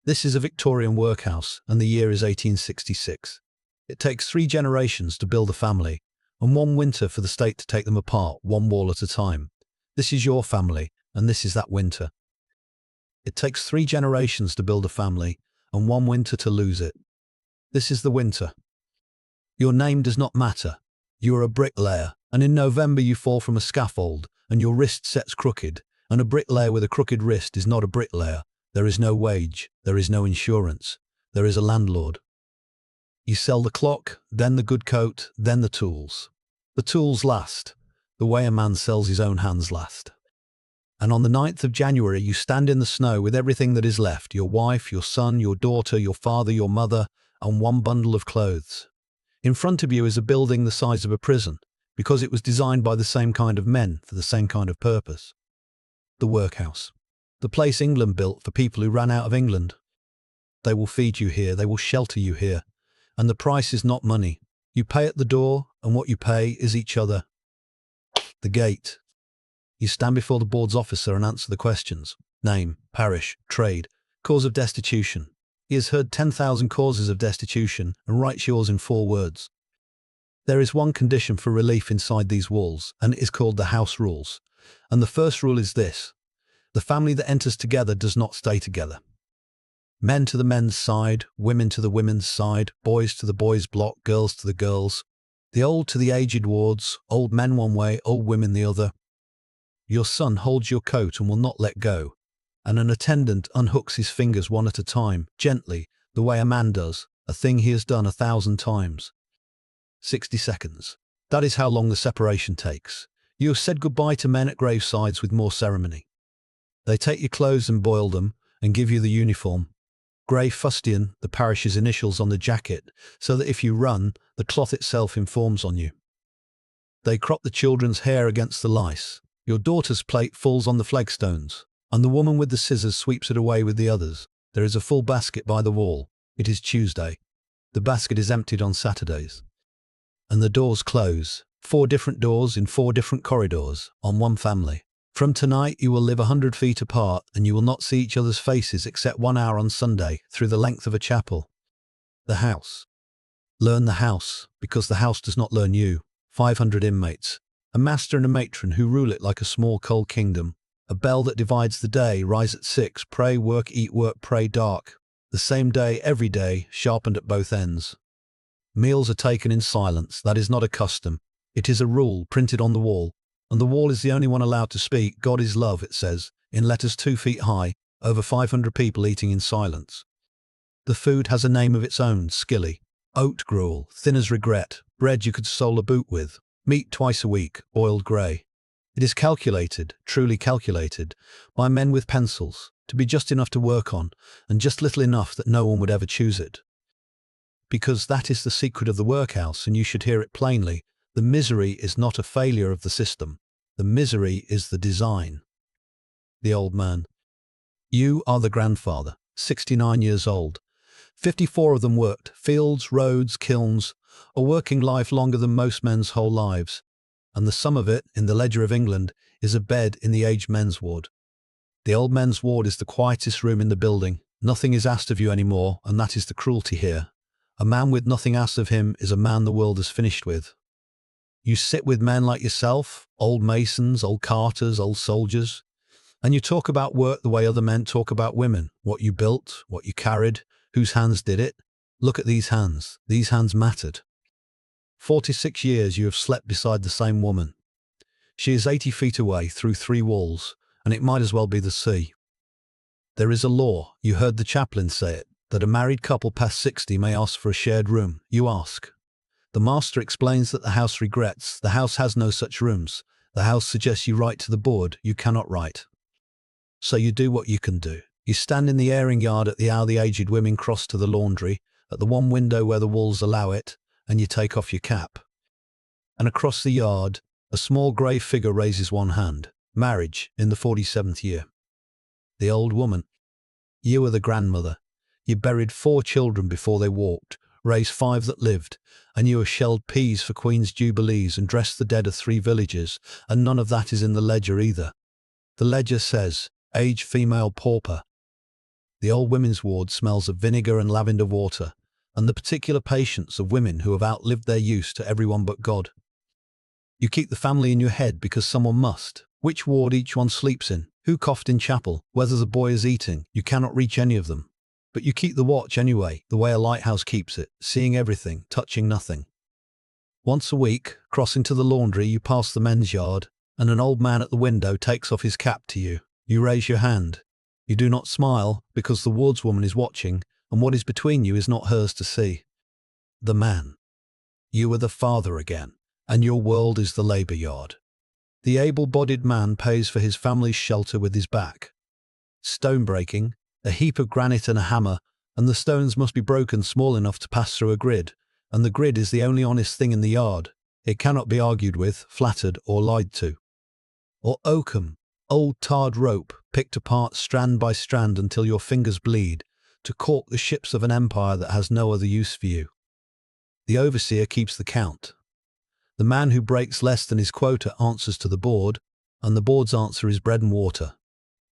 This is a Victorian workhouse, and the year is 1866. It takes 3 generations to build a family, and 1 winter for the state to take them apart, 1 wall at a time. This is your family, and this is that winter. It takes 3 generations to build a family, and 1 winter to lose it. This is the winter. Your name does not matter. You are a bricklayer, and in November you fall from a scaffold, and your wrist sets crooked, and a bricklayer with a crooked wrist is not a bricklayer. There is no wage, there is no insurance, there is a landlord. You sell the clock, then the good coat, then the tools. The tools last, the way a man sells his own hands last. And on the 9th of January you stand in the snow with everything that is left, your wife, your son, your daughter, your father, your mother, and 1 bundle of clothes. In front of you is a building the size of a prison, because it was designed by the same kind of men for the same kind of purpose. The workhouse. The place England built for people who ran out of England. They will feed you here, they will shelter you here, and the price is not money. You pay at the door, and what you pay is each other. The gate. You stand before the board's officer and answer the questions. Name, parish, trade, cause of destitution. He has heard 10,000 causes of destitution and writes yours in 4 words. There is 1 condition for relief inside these walls, and it is called the house rules. And the first rule is this: the family that enters together does not stay together. Men to the men's side, women to the women's side, boys to the boys' block, girls to the girls, the old to the aged wards, old men one way, old women the other. Your son holds your coat and will not let go, and an attendant unhooks his fingers 1 at a time, gently, the way a man does, a thing he has done 1,000 times. 60 seconds. That is how long the separation takes. You have said goodbye to men at gravesides with more ceremony. They take your clothes and boil them, and give you the uniform. Grey fustian, the parish's initials on the jacket, so that if you run, the cloth itself informs on you. They crop the children's hair against the lice. Your daughter's plate falls on the flagstones, and the woman with the scissors sweeps it away with the others. There is a full basket by the wall. It is Tuesday. The basket is emptied on Saturdays. And the doors close. 4 different doors in 4 different corridors, on 1 family. From tonight you will live 100 feet apart, and you will not see each other's faces except 1 hour on Sunday, through the length of a chapel. The house. Learn the house, because the house does not learn you. 500 inmates. A master and a matron who rule it like a small cold kingdom. A bell that divides the day, rise at 6, pray, work, pray, dark. The same day, every day, sharpened at both ends. Meals are taken in silence. That is not a custom. It is a rule printed on the wall. And the wall is the only one allowed to speak. God is love, it says, in letters 2 feet high, over 500 people eating in silence. The food has a name of its own: skilly, oat gruel, thin as regret, bread you could sole a boot with, meat twice a week, boiled grey. It is calculated, truly calculated, by men with pencils, to be just enough to work on, and just little enough that no one would ever choose it. Because that is the secret of the workhouse, and you should hear it plainly. The misery is not a failure of the system. The misery is the design. The old man. You are the grandfather, 69 years old. 54 of them worked, fields, roads, kilns, a working life longer than most men's whole lives. And the sum of it, in the ledger of England, is a bed in the aged men's ward. The old men's ward is the quietest room in the building. Nothing is asked of you anymore, and that is the cruelty here. A man with nothing asked of him is a man the world has finished with. You sit with men like yourself, old masons, old carters, old soldiers, and you talk about work the way other men talk about women, what you built, what you carried, whose hands did it. Look at these hands. These hands mattered. 46 years you have slept beside the same woman. She is 80 feet away through 3 walls, and it might as well be the sea. There is a law, you heard the chaplain say it, that a married couple past 60 may ask for a shared room. You ask. The master explains that the house regrets. The house has no such rooms. The house suggests you write to the board. You cannot write. So you do what you can do. You stand in the airing yard at the hour the aged women cross to the laundry, at the 1 window where the walls allow it, and you take off your cap. And across the yard, a small grey figure raises 1 hand. Marriage, in the 47th year. The old woman. You are the grandmother. You buried 4 children before they walked, raised 5 that lived, and you have shelled peas for Queen's Jubilees and dressed the dead of 3 villages, and none of that is in the ledger either. The ledger says, age female pauper. The old women's ward smells of vinegar and lavender water, and the particular patience of women who have outlived their use to everyone but God. You keep the family in your head because someone must. Which ward each one sleeps in, who coughed in chapel, whether the boy is eating, you cannot reach any of them. But you keep the watch anyway, the way a lighthouse keeps it, seeing everything, touching nothing. Once a week, crossing to the laundry, you pass the men's yard, and an old man at the window takes off his cap to you. You raise your hand. You do not smile, because the wardswoman is watching, and what is between you is not hers to see. The man. You are the father again, and your world is the labour yard. The able-bodied man pays for his family's shelter with his back. Stone breaking, a heap of granite and a hammer, and the stones must be broken small enough to pass through a grid, and the grid is the only honest thing in the yard. It cannot be argued with, flattered, or lied to. Or oakum, old tarred rope, picked apart strand by strand until your fingers bleed, to caulk the ships of an empire that has no other use for you. The overseer keeps the count. The man who breaks less than his quota answers to the board, and the board's answer is bread and water.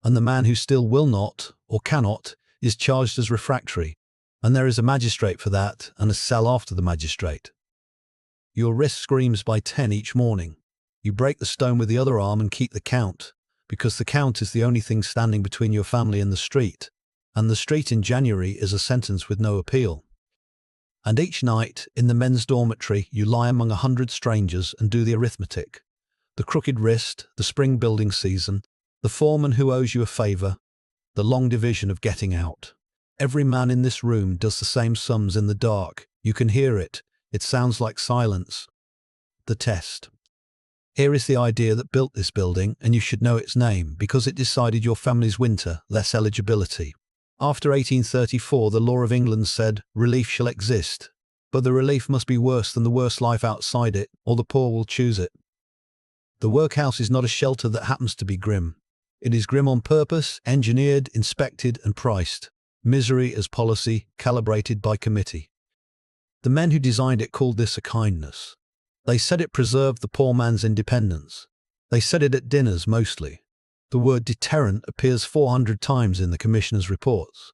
And the man who still will not, or cannot, is charged as refractory, and there is a magistrate for that, and a cell after the magistrate. Your wrist screams by 10 each morning. You break the stone with the other arm and keep the count, because the count is the only thing standing between your family and the street, and the street in January is a sentence with no appeal. And each night, in the men's dormitory, you lie among 100 strangers and do the arithmetic. The crooked wrist, the spring building season, the foreman who owes you a favour, the long division of getting out. Every man in this room does the same sums in the dark. You can hear it. It sounds like silence. The test. Here is the idea that built this building, and you should know its name, because it decided your family's winter, less eligibility. After 1834, the law of England said, relief shall exist, but the relief must be worse than the worst life outside it, or the poor will choose it. The workhouse is not a shelter that happens to be grim. It is grim on purpose, engineered, inspected, and priced. Misery as policy, calibrated by committee. The men who designed it called this a kindness. They said it preserved the poor man's independence. They said it at dinners mostly. The word deterrent appears 400 times in the Commissioner's reports.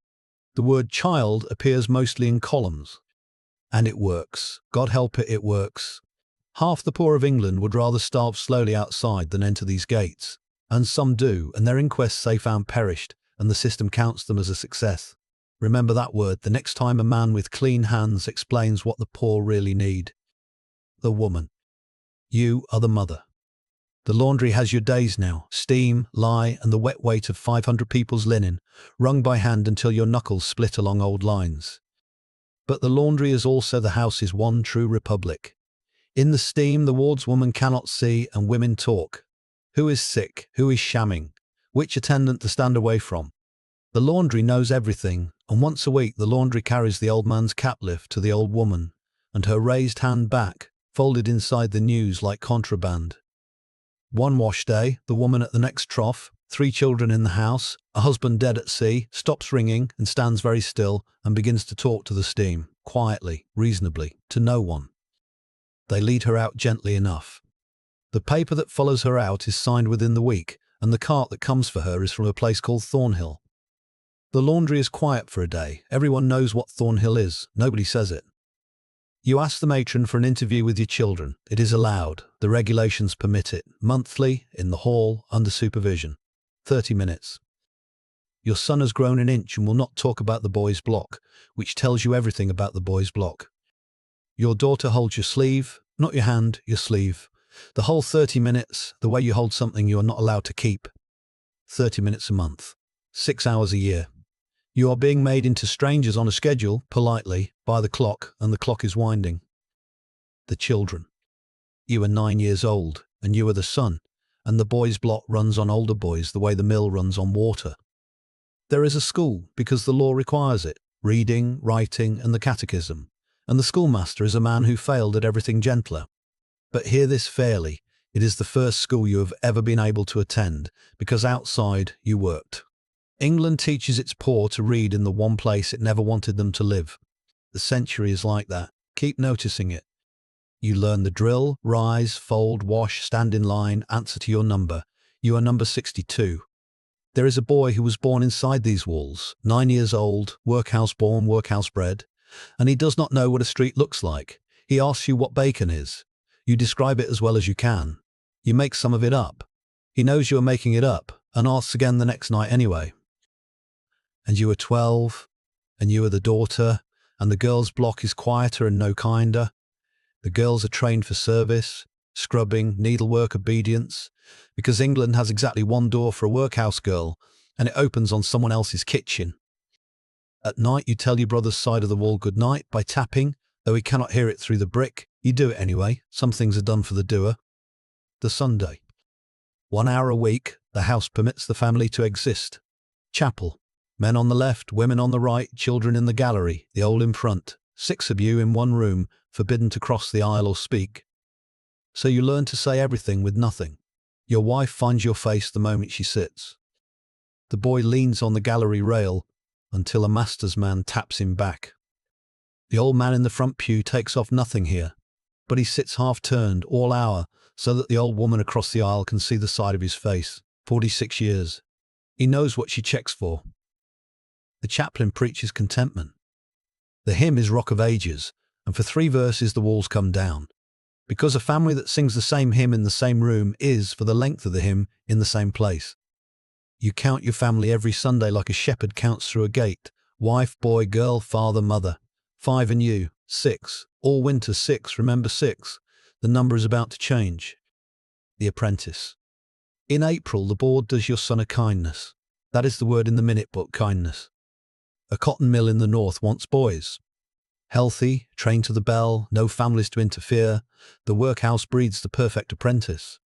The word child appears mostly in columns. And it works. God help it, it works. Half the poor of England would rather starve slowly outside than enter these gates. And some do, and their inquests they found perished, and the system counts them as a success. Remember that word the next time a man with clean hands explains what the poor really need. The woman. You are the mother. The laundry has your days now, steam, lye, and the wet weight of 500 people's linen, wrung by hand until your knuckles split along old lines. But the laundry is also the house's one true republic. In the steam the wardswoman cannot see, and women talk. Who is sick? Who is shamming? Which attendant to stand away from? The laundry knows everything, and once a week the laundry carries the old man's cap lift to the old woman, and her raised hand back, folded inside the news like contraband. One wash day, the woman at the next trough, 3 children in the house, a husband dead at sea, stops wringing and stands very still and begins to talk to the steam, quietly, reasonably, to no one. They lead her out gently enough. The paper that follows her out is signed within the week, and the cart that comes for her is from a place called Thornhill. The laundry is quiet for a day. Everyone knows what Thornhill is. Nobody says it. You ask the matron for an interview with your children. It is allowed. The regulations permit it. Monthly, in the hall, under supervision. 30 minutes. Your son has grown an inch and will not talk about the boys' block, which tells you everything about the boys' block. Your daughter holds your sleeve, not your hand, your sleeve. The whole 30 minutes, the way you hold something you are not allowed to keep. 30 minutes a month. 6 hours a year. You are being made into strangers on a schedule, politely, by the clock, and the clock is winding. The children. You are 9 years old, and you are the son, and the boys' block runs on older boys the way the mill runs on water. There is a school, because the law requires it, reading, writing, and the catechism, and the schoolmaster is a man who failed at everything gentler. But hear this fairly, it is the first school you have ever been able to attend, because outside you worked. England teaches its poor to read in the one place it never wanted them to live. The century is like that. Keep noticing it. You learn the drill, rise, fold, wash, stand in line, answer to your number. You are number 62. There is a boy who was born inside these walls, 9 years old, workhouse born, workhouse bred, and he does not know what a street looks like. He asks you what bacon is. You describe it as well as you can. You make some of it up. He knows you are making it up and asks again the next night anyway. And you are 12, and you are the daughter, and the girls' block is quieter and no kinder. The girls are trained for service, scrubbing, needlework, obedience, because England has exactly one door for a workhouse girl, and it opens on someone else's kitchen. At night you tell your brother's side of the wall good night by tapping, though he cannot hear it through the brick. You do it anyway. Some things are done for the doer. The Sunday. 1 hour a week, the house permits the family to exist. Chapel. Men on the left, women on the right, children in the gallery, the old in front. 6 of you in one room, forbidden to cross the aisle or speak. So you learn to say everything with nothing. Your wife finds your face the moment she sits. The boy leans on the gallery rail until a master's man taps him back. The old man in the front pew takes off nothing here, but he sits half-turned all hour so that the old woman across the aisle can see the side of his face. 46 years. He knows what she checks for. The chaplain preaches contentment. The hymn is Rock of Ages, and for 3 verses the walls come down. Because a family that sings the same hymn in the same room is, for the length of the hymn, in the same place. You count your family every Sunday like a shepherd counts through a gate. Wife, boy, girl, father, mother. 5 and you. 6. All winter 6. Remember 6. The number is about to change. The Apprentice. In April, the board does your son a kindness. That is the word in the minute book, kindness. A cotton mill in the north wants boys. Healthy, trained to the bell, no families to interfere. The workhouse breeds the perfect apprentice.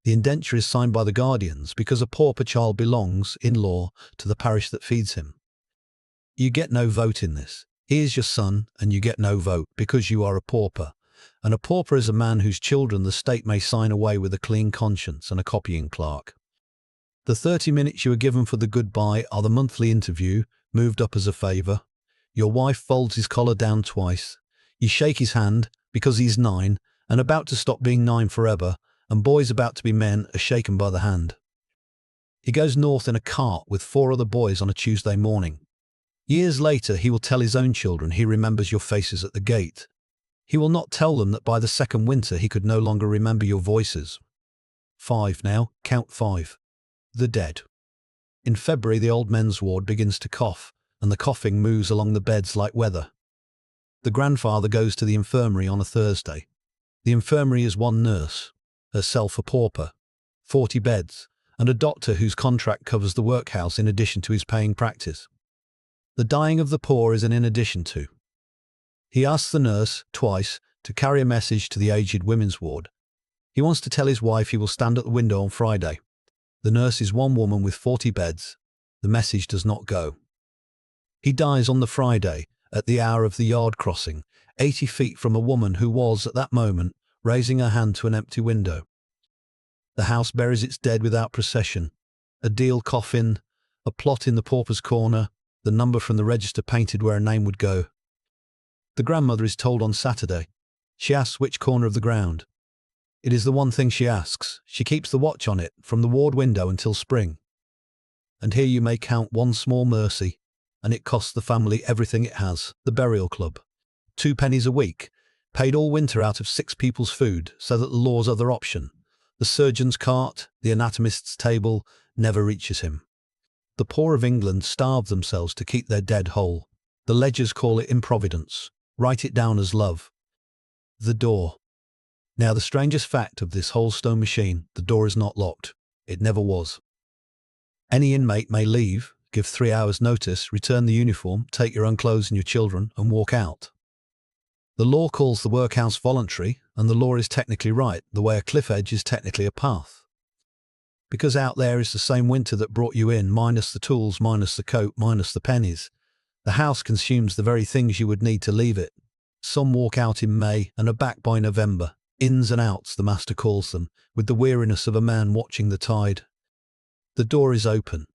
The indenture is signed by the guardians because a pauper child belongs, in law, to the parish that feeds him. You get no vote in this. He is your son, and you get no vote because you are a pauper. And a pauper is a man whose children the state may sign away with a clean conscience and a copying clerk. The 30 minutes you are given for the goodbye are the monthly interview, moved up as a favour. Your wife folds his collar down twice. You shake his hand, because he's 9, and about to stop being 9 forever, and boys about to be men are shaken by the hand. He goes north in a cart with 4 other boys on a Tuesday morning. Years later he will tell his own children he remembers your faces at the gate. He will not tell them that by the second winter he could no longer remember your voices. 5 now, count 5. The dead. In February the old men's ward begins to cough, and the coughing moves along the beds like weather. The grandfather goes to the infirmary on a Thursday. The infirmary is 1 nurse, herself a pauper, 40 beds, and a doctor whose contract covers the workhouse in addition to his paying practice. The dying of the poor is an in addition to. He asks the nurse, twice, to carry a message to the aged women's ward. He wants to tell his wife he will stand at the window on Friday. The nurse is 1 woman with 40 beds. The message does not go. He dies on the Friday, at the hour of the yard crossing, 80 feet from a woman who was, at that moment, raising her hand to an empty window. The house buries its dead without procession. A deal coffin, a plot in the pauper's corner, the number from the register painted where a name would go. The grandmother is told on Saturday. She asks which corner of the ground. It is the one thing she asks. She keeps the watch on it, from the ward window until spring. And here you may count 1 small mercy, and it costs the family everything it has. The burial club. 2 pennies a week, paid all winter out of 6 people's food, so that the law's other option, the surgeon's cart, the anatomist's table, never reaches him. The poor of England starve themselves to keep their dead whole. The ledgers call it improvidence. Write it down as love. The door. Now the strangest fact of this whole stone machine, the door is not locked. It never was. Any inmate may leave, give 3 hours' notice, return the uniform, take your own clothes and your children, and walk out. The law calls the workhouse voluntary, and the law is technically right, the way a cliff edge is technically a path. Because out there is the same winter that brought you in, minus the tools, minus the coat, minus the pennies. The house consumes the very things you would need to leave it. Some walk out in May and are back by November. Ins and outs, the master calls them, with the weariness of a man watching the tide. The door is open.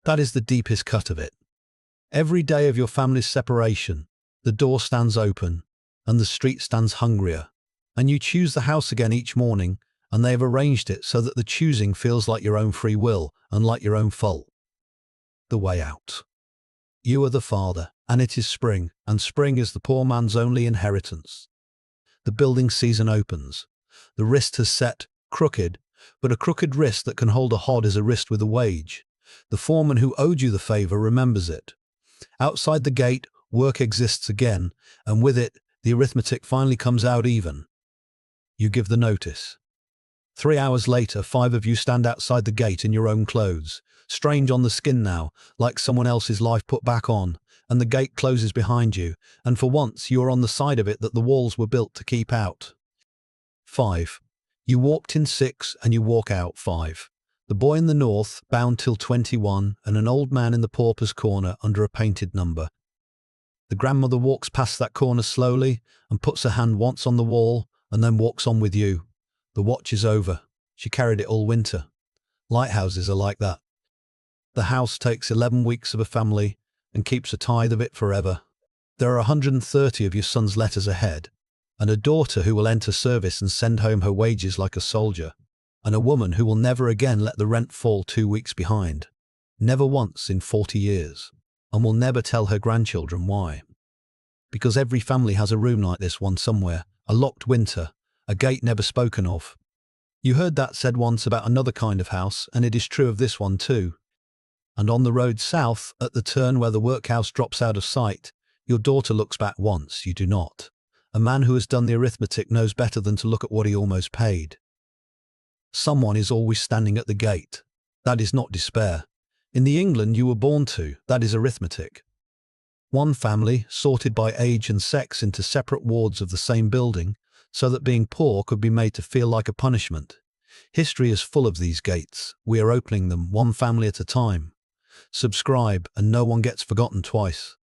That is the deepest cut of it. Every day of your family's separation, the door stands open, and the street stands hungrier, and you choose the house again each morning, and they have arranged it so that the choosing feels like your own free will and like your own fault. The way out. You are the father, and it is spring, and spring is the poor man's only inheritance. The building season opens. The wrist has set, crooked, but a crooked wrist that can hold a hod is a wrist with a wage. The foreman who owed you the favor remembers it. Outside the gate, work exists again, and with it, the arithmetic finally comes out even. You give the notice. 3 hours later, 5 of you stand outside the gate in your own clothes, strange on the skin now, like someone else's life put back on, and the gate closes behind you, and for once you are on the side of it that the walls were built to keep out. 5. You walked in 6 and you walk out 5. The boy in the north, bound till 21, and an old man in the pauper's corner under a painted number. The grandmother walks past that corner slowly and puts her hand once on the wall and then walks on with you. The watch is over. She carried it all winter. Lighthouses are like that. The house takes 11 weeks of a family and keeps a tithe of it forever. There are 130 of your son's letters ahead, and a daughter who will enter service and send home her wages like a soldier, and a woman who will never again let the rent fall 2 weeks behind, never once in 40 years, and will never tell her grandchildren why. Because every family has a room like this one somewhere, a locked winter, a gate never spoken of. You heard that said once about another kind of house, and it is true of this one too. And on the road south, at the turn where the workhouse drops out of sight, your daughter looks back once, you do not. A man who has done the arithmetic knows better than to look at what he almost paid. Someone is always standing at the gate. That is not despair. In the England you were born to, that is arithmetic. One family, sorted by age and sex into separate wards of the same building, so that being poor could be made to feel like a punishment. History is full of these gates. We are opening them, one family at a time. Subscribe, and no one gets forgotten twice.